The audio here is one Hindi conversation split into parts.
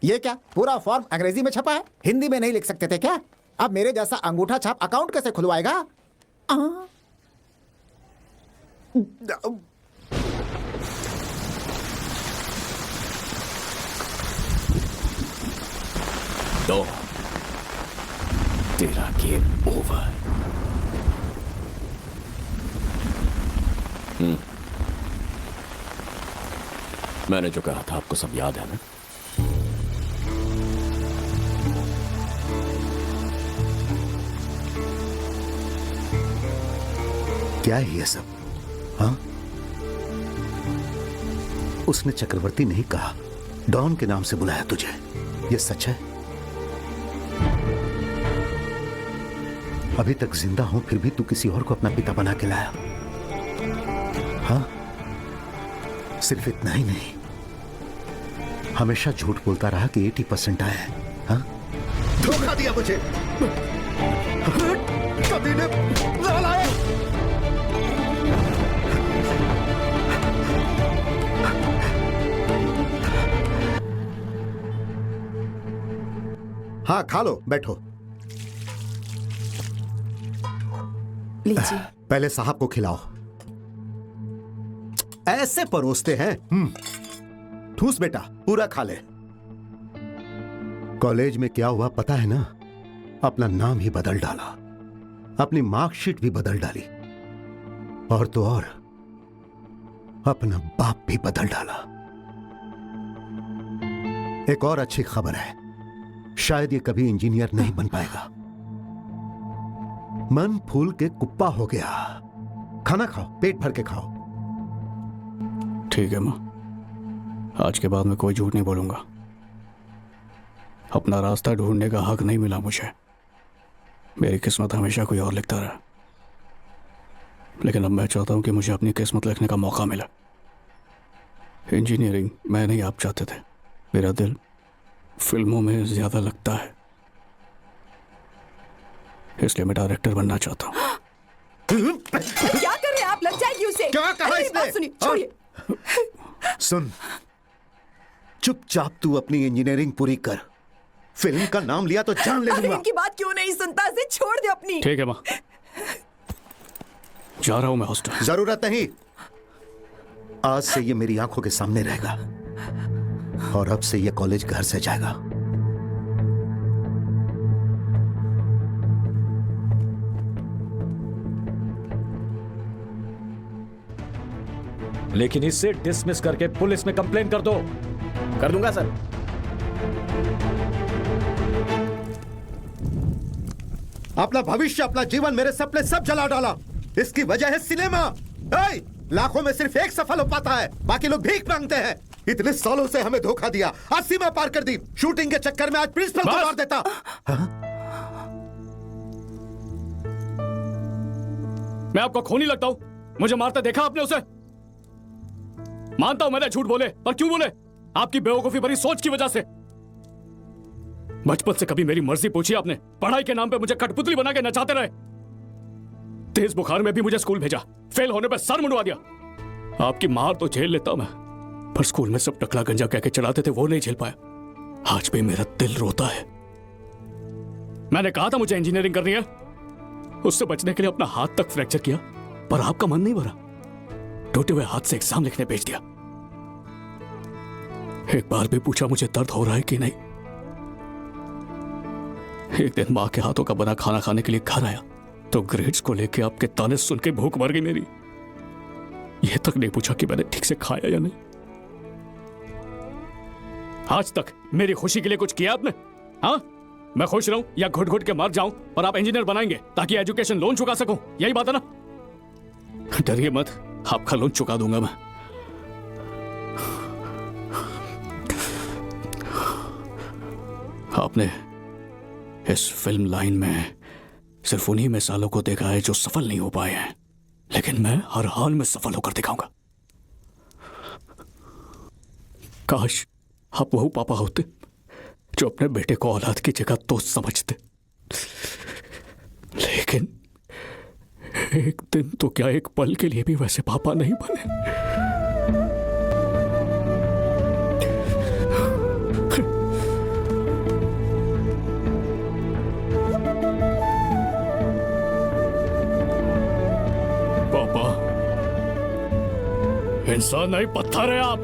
ये क्या पूरा फॉर्म अंग्रेजी में छपा है, हिंदी में नहीं लिख सकते थे क्या? अब मेरे जैसा अंगूठा छाप अकाउंट कैसे खुलवाएगा? दो, तेरा गेम ओवर। मैंने जो कहा था आपको सब याद है ना? क्या है ये सब? हाँ, उसने चक्रवर्ती नहीं कहा, डॉन के नाम से बुलाया तुझे। ये सच है? अभी तक जिंदा हूं फिर भी तू किसी और को अपना पिता बना के लाया। हाँ, सिर्फ इतना ही नहीं, हमेशा झूठ बोलता रहा कि 80% आया है। हाँ, धोखा दिया मुझे, कभी ने लाया। हाँ, खा लो, बैठो। लीजिए। पहले साहब को खिलाओ। ऐसे परोसते हैं। ठूस बेटा, पूरा खा ले। कॉलेज में क्या हुआ पता है ना? अपना नाम ही बदल डाला, अपनी मार्कशीट भी बदल डाली, और तो और अपना बाप भी बदल डाला। एक और अच्छी खबर है, शायद ये कभी इंजीनियर नहीं बन पाएगा। मन फूल के कुप्पा हो गया। खाना खाओ, पेट भर के खाओ। ठीक है मां, आज के बाद मैं कोई झूठ नहीं बोलूंगा। अपना रास्ता ढूंढने का हक नहीं मिला मुझे। मेरी किस्मत हमेशा कोई और लिखता रहा, लेकिन अब मैं चाहता हूं कि मुझे अपनी किस्मत लिखने का मौका मिला। इंजीनियरिंग मैं नहीं, आप चाहते थे। मेरा दिल फिल्मों में ज्यादा लगता है, इसलिए मैं डायरेक्टर बनना चाहता हूं। क्या कर रहे हैं आप? लग जाएगी उसे। क्या कहा अरे, इसने? बात सुनिए, छोड़िए। सुन, चुपचाप तू अपनी इंजीनियरिंग पूरी कर। फिल्म का नाम लिया तो जान ले अरे लूंगा। इनकी बात क्यों नहीं सुनता? इसे छोड़ दे अपनी। ठीक है मां, जा रहा हूं मैं हॉस्टल। जरूरत नहीं, आज से ये मेरी आंखों के सामने रहेगा, और अब से ये कॉलेज घर से जाएगा। लेकिन इससे डिसमिस करके पुलिस में कंप्लेन कर दो। कर दूंगा सर। अपना भविष्य, अपना जीवन, मेरे सपने सब जला डाला। इसकी वजह है सिनेमा। लाखों में सिर्फ एक सफल हो पाता है, बाकी लोग भीख मांगते हैं। इतने सालों से हमें धोखा दिया, आज सीमा पार कर दी। शूटिंग के चक्कर में आज प्रिंसिपल को मार देता। मैं आपको खूनी लगता हूं? मुझे मारते देखा आपने उसे? मानता हूं मैंने झूठ बोले, पर क्यों बोले? आपकी बेवकूफी भरी सोच की वजह से। बचपन से कभी मेरी मर्जी पूछी आपने? पढ़ाई के नाम पे मुझे कठपुतली बना के नचाते रहे। तेज बुखार में भी मुझे स्कूल भेजा, फेल होने पे सर मुंडवा दिया। आपकी मार तो झेल लेता मैं, पर स्कूल में सब टकला गंजा कह के चढ़ाते थे, वो नहीं झेल पाया। आज भी मेरा दिल रोता है। मैंने कहा था मुझे इंजीनियरिंग करनी है, उससे बचने के लिए अपना हाथ तक फ्रैक्चर किया, पर आपका मन नहीं भरा। टूटे हुए हाथ से एग्जाम लिखने भेज दिया। एक बार भी पूछा मुझे दर्द हो रहा है कि नहीं? एक दिन मां के हाथों का बना खाना खाने के लिए घर आया तो ग्रेड्स को लेके आपके ताने सुन के भूख मर गई मेरी। यह तक नहीं पूछा कि मैंने ठीक से खाया या नहीं। आज तक मेरी खुशी के लिए कुछ किया आपने? हाँ, मैं खुश रहूं या घुट घुट के मर जाऊं, पर आप इंजीनियर बनाएंगे ताकि एजुकेशन लोन चुका सकूं, यही बात है ना? डरिए मत, आपका लोन चुका दूंगा मैं। आपने इस फिल्म लाइन में सिर्फ उन्हीं मिसालों को देखा है जो सफल नहीं हो पाए हैं, लेकिन मैं हर हाल में सफल होकर दिखाऊंगा। काश आप वह पापा होते जो अपने बेटे को औलाद की जगह दोस्त समझते। लेकिन एक दिन तो क्या, एक पल के लिए भी वैसे पापा नहीं बने। इंसान नहीं पत्थर है आप।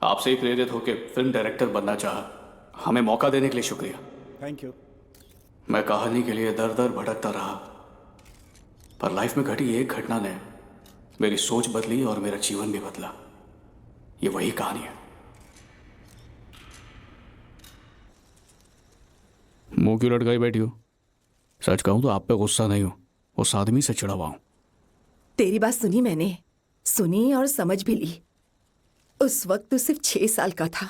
आपसे ही प्रेरित होकर फिल्म डायरेक्टर बनना चाहा। हमें मौका देने के लिए शुक्रिया। Thank you. मैं कहानी के लिए दर दर भटकता रहा, पर लाइफ में घटी एक घटना ने मेरी सोच बदली और मेरा जीवन भी बदला। ये वही कहानी है। मुंह क्यों लटकाई बैठी हो? सच कहूं तो आप पे गुस्सा नहीं हूं, उस आदमी से चिढ़ा हुआ हूं। तेरी बात सुनी मैंने, सुनी और समझ भी ली। उस वक्त तू सिर्फ 6 साल का था,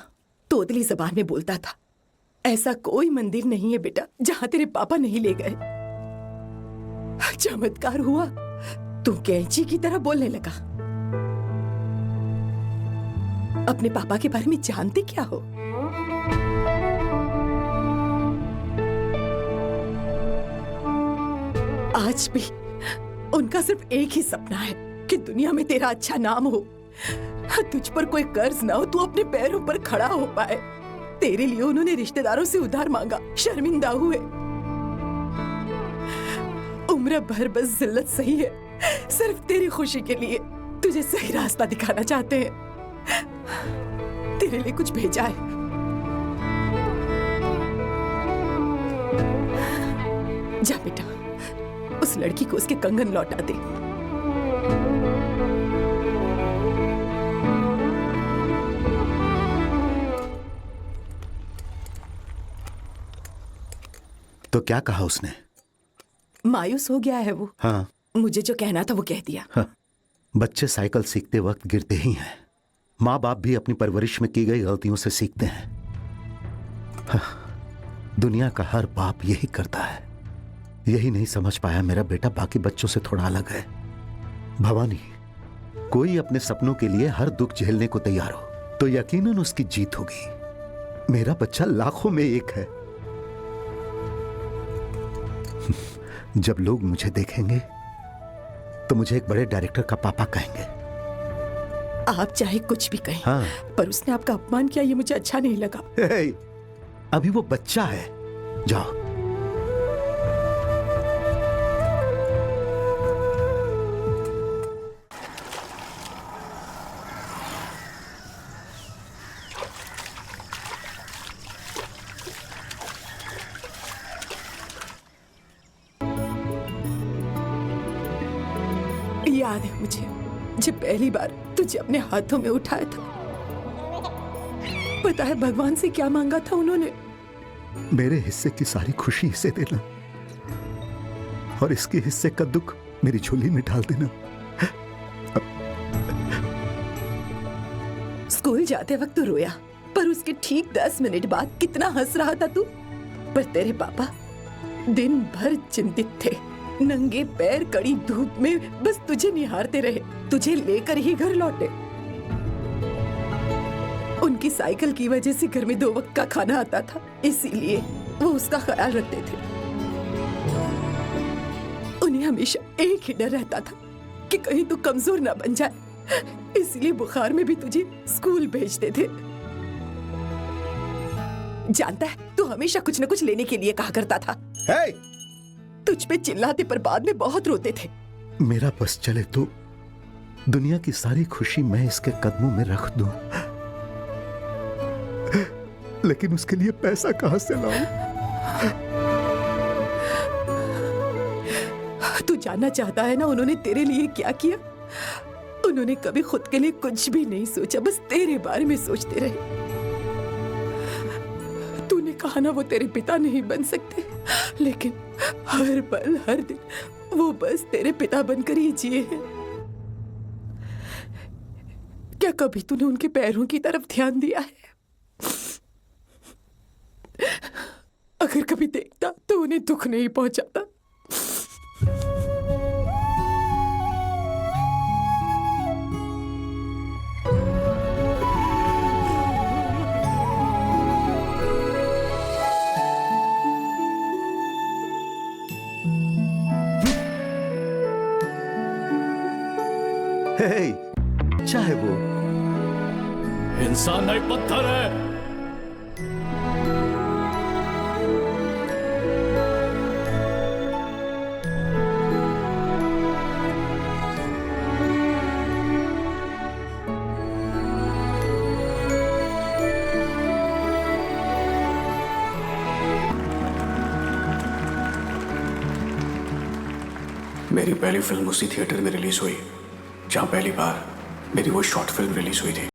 तोतली जबान में बोलता था। ऐसा कोई मंदिर नहीं है बेटा जहां तेरे पापा नहीं ले गए। चमत्कार हुआ, तू कैंची की तरह बोलने लगा। अपने पापा के बारे में जानते क्या हो? आज भी उनका सिर्फ एक ही सपना है कि दुनिया में तेरा अच्छा नाम हो, तुझ पर कोई कर्ज ना हो, तू अपने पैरों पर खड़ा हो पाए। तेरे लिए उन्होंने रिश्तेदारों से उधार मांगा, शर्मिंदा हुए। उम्र भर बस जिल्लत सही है, सिर्फ तेरी खुशी के लिए तुझे सही रास्ता दिखाना चाहते हैं। तेरे लिए कुछ भेजा है। जा बेटा, उस लड़की को उसके कंगन लौटा दे। तो क्या कहा उसने? मायूस हो गया है वो। हाँ, मुझे जो कहना था वो कह दिया। हाँ। बच्चे साइकिल सीखते वक्त गिरते ही हैं। माँ बाप भी अपनी परवरिश में की गई गलतियों से सीखते हैं। हाँ, दुनिया का हर बाप यही करता है। यही नहीं समझ पाया मेरा बेटा बाकी बच्चों से थोड़ा अलग है। भवानी, कोई अपने सपनों के लिए हर दुख झेलने को तैयार हो तो यकीनन उसकी जीत होगी। मेरा बच्चा लाखों में एक है। जब लोग मुझे देखेंगे तो मुझे एक बड़े डायरेक्टर का पापा कहेंगे। आप चाहे कुछ भी कहें, हाँ। पर उसने आपका अपमान किया, ये मुझे अच्छा नहीं लगा। हे, अभी वो बच्चा है। जाओ। याद है मुझे जब पहली बार तुझे अपने हाथों में उठाया था। पता है भगवान से क्या मांगा था उन्होंने? मेरे हिस्से की सारी खुशी इसे देना और इसके हिस्से का दुख मेरी झोली में डाल देना। स्कूल जाते वक्त तो रोया, पर उसके ठीक 10 मिनट बाद कितना हंस रहा था तू। पर तेरे पापा दिन भर चिंतित थे, नंगे पैर कड़ी धूप में बस तुझे निहारते रहे, तुझे लेकर ही घर लौटे। उनकी साइकिल की वजह से घर में 2 वक्त का खाना आता था, इसीलिए वो उसका ख्याल रखते थे। उन्हें हमेशा एक ही डर रहता था कि कहीं तू कमजोर ना बन जाए, इसलिए बुखार में भी तुझे स्कूल भेजते थे। जानता है, तू हमेशा कुछ न कुछ लेने के लिए कहा करता था। hey! तुझ पे चिल्लाते पर बाद में बहुत रोते थे। मेरा बस चले तो दुनिया की सारी खुशी मैं इसके कदमों में रख दूं, लेकिन उसके लिए पैसा कहां से लाऊं? तू जानना चाहता है ना उन्होंने तेरे लिए क्या किया? उन्होंने कभी खुद के लिए कुछ भी नहीं सोचा, बस तेरे बारे में सोचते रहे। तूने कहा ना वो तेरे पिता नहीं बन सकते, लेकिन हर पल हर दिन वो बस तेरे पिता बनकर ही जिए हैं। क्या कभी तूने उनके पैरों की तरफ ध्यान दिया है? अगर कभी देखता तो उन्हें दुख नहीं पहुंचाता। hey, चाहे वो इंसान नहीं पत्थर है। मेरी पहली फिल्म उसी थिएटर में रिलीज हुई जहां पहली बार मेरी वो शॉर्ट फिल्म रिलीज हुई थी।